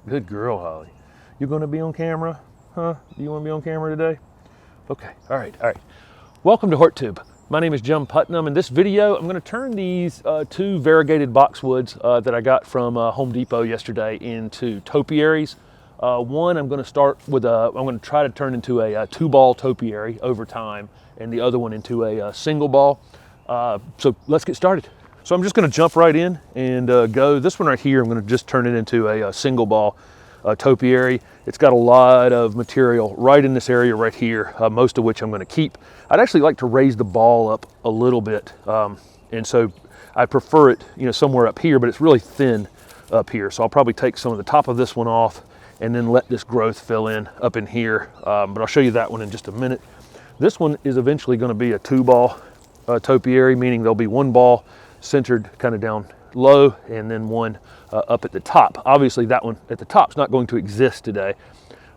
Good girl, Holly. You gonna be on camera? Huh? Do you wanna be on camera today? Okay, all right. Welcome to HortTube. My name is Jim Putnam. In this video, I'm gonna turn these two variegated boxwoods that I got from Home Depot yesterday into topiaries. One I'm gonna start with I'm gonna try to turn into a 2-ball topiary over time, and the other one into a single ball. So let's get started. So I'm just going to jump right in and go. This one right here, I'm going to just turn it into a single ball topiary. It's got a lot of material right in this area right here, most of which I'm going to keep. I'd actually like to raise the ball up a little bit, and so I prefer it, somewhere up here, but it's really thin up here. So I'll probably take some of the top of this one off and then let this growth fill in up in here. But I'll show you that one in just a minute. This one is eventually going to be a 2-ball topiary, meaning there'll be 1 ball centered kind of down low and then one up at the top. Obviously that one at the top is not going to exist today,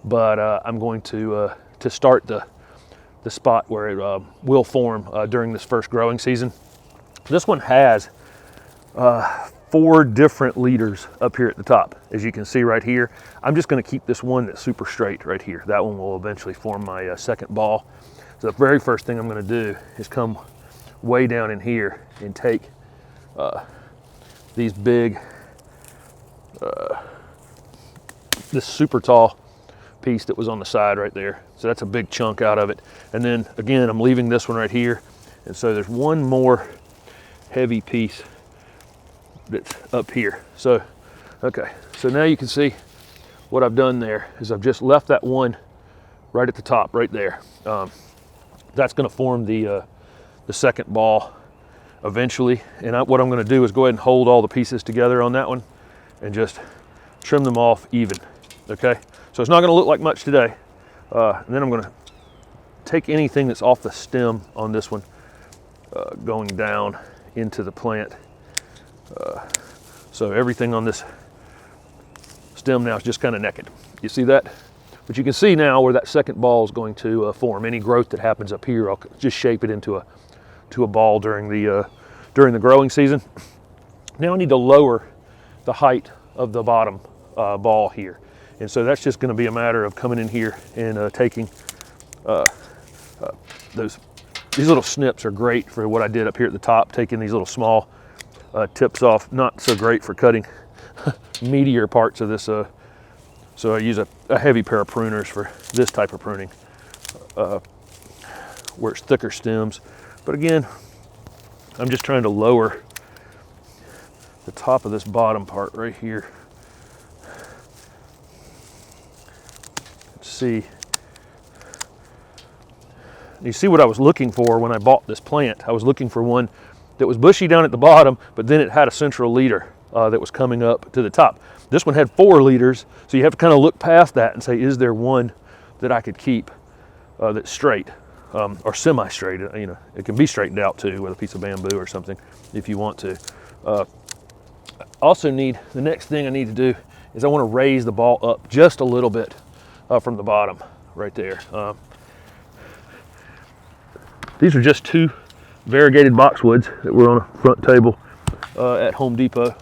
but I'm going to start the spot where it will form during this first growing season. This one has 4 different leaders up here at the top, as you can see right here. I'm just going to keep this one that's super straight right here. That one will eventually form my second ball. So the very first thing I'm going to do is come way down in here and take these big, this super tall piece that was on the side right there. So that's a big chunk out of it. And then again, I'm leaving this one right here. And so there's one more heavy piece that's up here. So, okay. So now you can see what I've done there is I've just left that one right at the top right there. That's going to form the second ball eventually, and what I'm going to do is go ahead and hold all the pieces together on that one and just trim them off even. Okay, so it's not going to look like much today, and then I'm going to take anything that's off the stem on this one going down into the plant. So everything on this stem now is just kind of naked. You see that? But you can see now where that second ball is going to form. Any growth that happens up here, I'll just shape it into a ball during the growing season. Now I need to lower the height of the bottom ball here, and so that's just going to be a matter of coming in here and taking these little snips are great for what I did up here at the top, taking these little small tips off. Not so great for cutting meatier parts of this, so I use a heavy pair of pruners for this type of pruning, where it's thicker stems. But again, I'm just trying to lower the top of this bottom part right here. Let's see. You see what I was looking for when I bought this plant. I was looking for one that was bushy down at the bottom, but then it had a central leader that was coming up to the top. This one had 4 leaders, so you have to kind of look past that and say, is there one that I could keep that's straight? Or semi-straight, it can be straightened out too with a piece of bamboo or something if you want to. Also the next thing I need to do is I want to raise the ball up just a little bit from the bottom right there. These are just 2 variegated boxwoods that were on a front table at Home Depot.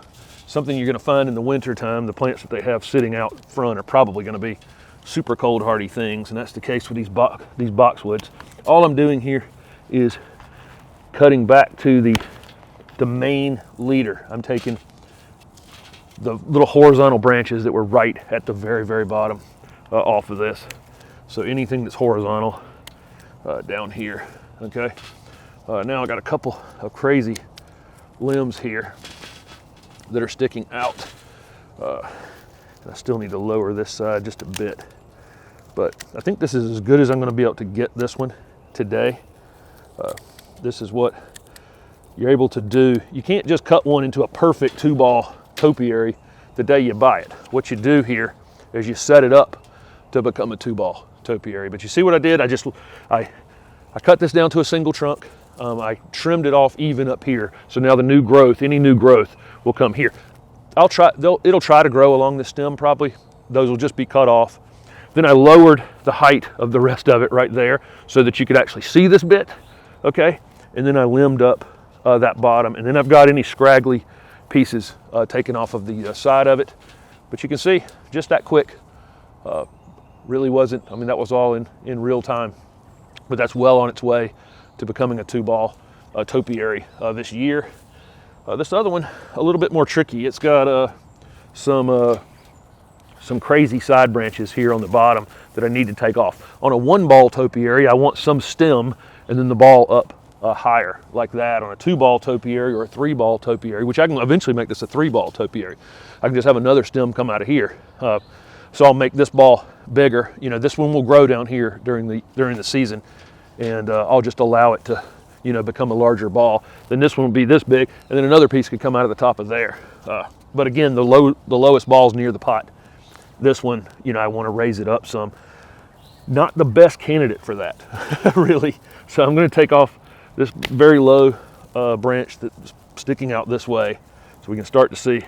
Something you're going to find in the winter time. The plants that they have sitting out front are probably going to be super cold hardy things, and that's the case with these boxwoods. All I'm doing here is cutting back to the main leader. I'm taking the little horizontal branches that were right at the very, very bottom off of this. So anything that's horizontal down here, okay? Now I got a couple of crazy limbs here that are sticking out. I still need to lower this side just a bit. But I think this is as good as I'm going to be able to get this one today. This is what you're able to do. You can't just cut one into a perfect 2-ball topiary the day you buy it. What you do here is you set it up to become a 2-ball topiary. But you see what I did? I cut this down to a single trunk. I trimmed it off even up here. So now the new growth, any new growth will come here. It'll try to grow along the stem probably. Those will just be cut off. Then I lowered the height of the rest of it right there so that you could actually see this bit, okay? And then I limbed up that bottom, and then I've got any scraggly pieces taken off of the side of it. But you can see just that quick, really wasn't, I mean, that was all in real time, but that's well on its way to becoming a 2-ball topiary this year. This other one, a little bit more tricky. It's got some crazy side branches here on the bottom that I need to take off. On a 1-ball topiary, I want some stem and then the ball up higher like that. On a 2-ball topiary or a 3-ball topiary, which I can eventually make this a 3-ball topiary, I can just have another stem come out of here. So I'll make this ball bigger. You know, this one will grow down here during the season, and I'll just allow it to, you know, become a larger ball. Then this one will be this big, and then another piece could come out of the top of there. But again, the lowest ball's near the pot. This one, you know, I want to raise it up some. Not the best candidate for that, really. So I'm going to take off this very low branch that's sticking out this way, so we can start to see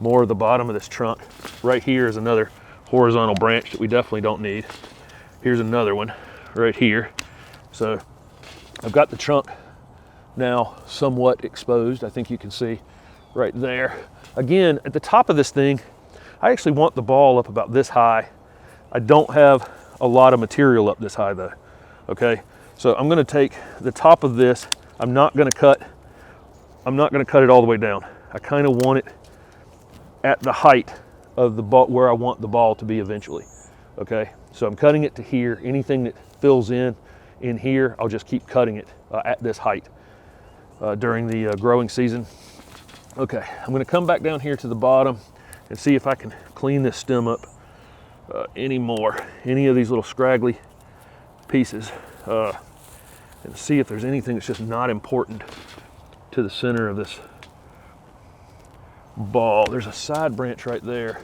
more of the bottom of this trunk. Right here is another horizontal branch that we definitely don't need. Here's another one right here. So I've got the trunk now somewhat exposed. I think you can see right there. Again, at the top of this thing, I actually want the ball up about this high. I don't have a lot of material up this high though, okay? So I'm gonna take the top of this, I'm not gonna cut it all the way down. I kind of want it at the height of the ball where I want the ball to be eventually, okay? So I'm cutting it to here. Anything that fills in here, I'll just keep cutting it at this height during the growing season. Okay, I'm gonna come back down here to the bottom and see if I can clean this stem up any of these little scraggly pieces, and see if there's anything that's just not important to the center of this ball. There's a side branch right there.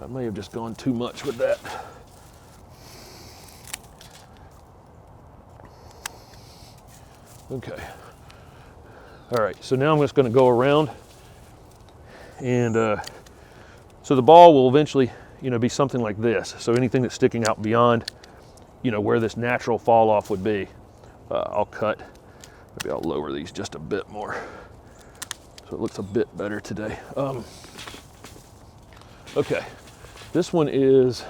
I may have just gone too much with that. Okay. All right, so now I'm just going to go around, and so the ball will eventually, you know, be something like this. So anything that's sticking out beyond, you know, where this natural fall off would be, I'll cut. Maybe I'll lower these just a bit more so it looks a bit better today. Okay, this one is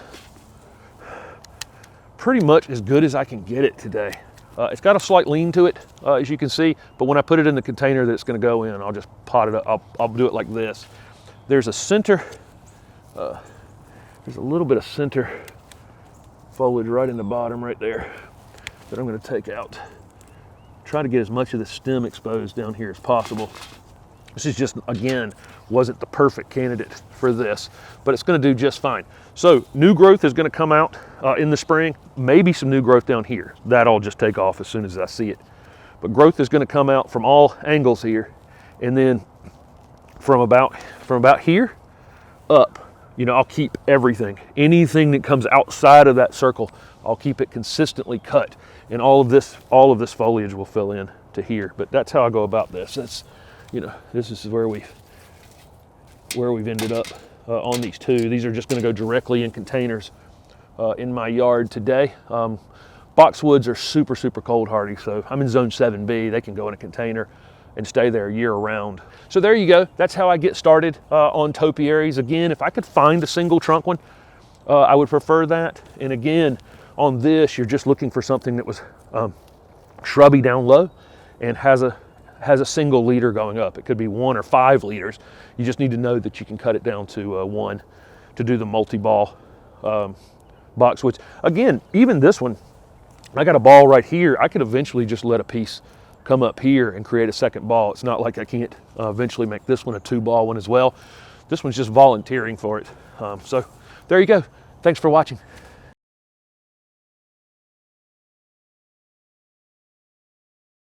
pretty much as good as I can get it today. It's got a slight lean to it, as you can see, but when I put it in the container that it's going to go in, I'll just pot it up. I'll do it like this. There's a center, there's a little bit of center foliage right in the bottom right there that I'm going to take out. Try to get as much of the stem exposed down here as possible. This is just, again, wasn't the perfect candidate for this, but it's going to do just fine. So new growth is going to come out in the spring, maybe some new growth down here. That I'll just take off as soon as I see it. But growth is going to come out from all angles here, and then from about here up, you know, I'll keep everything. Anything that comes outside of that circle, I'll keep it consistently cut, and all of this foliage will fill in to here. But that's how I go about this. That's, you know, this is where we've ended up on these two. These are just going to go directly in containers in my yard today. Boxwoods are super cold hardy, so I'm in zone 7B. They can go in a container and stay there year round. So there you go. That's how I get started on topiaries. Again, if I could find a single trunk one, I would prefer that. And again, on this, you're just looking for something that was shrubby down low and has a single leader going up. It could be 1 or 5 leaders. You just need to know that you can cut it down to 1 to do the multi-ball boxwoods. Again, even this one, I got a ball right here. I could eventually just let a piece come up here and create a second ball. It's not like I can't eventually make this one a 2-ball one as well. This one's just volunteering for it. So there you go. Thanks for watching.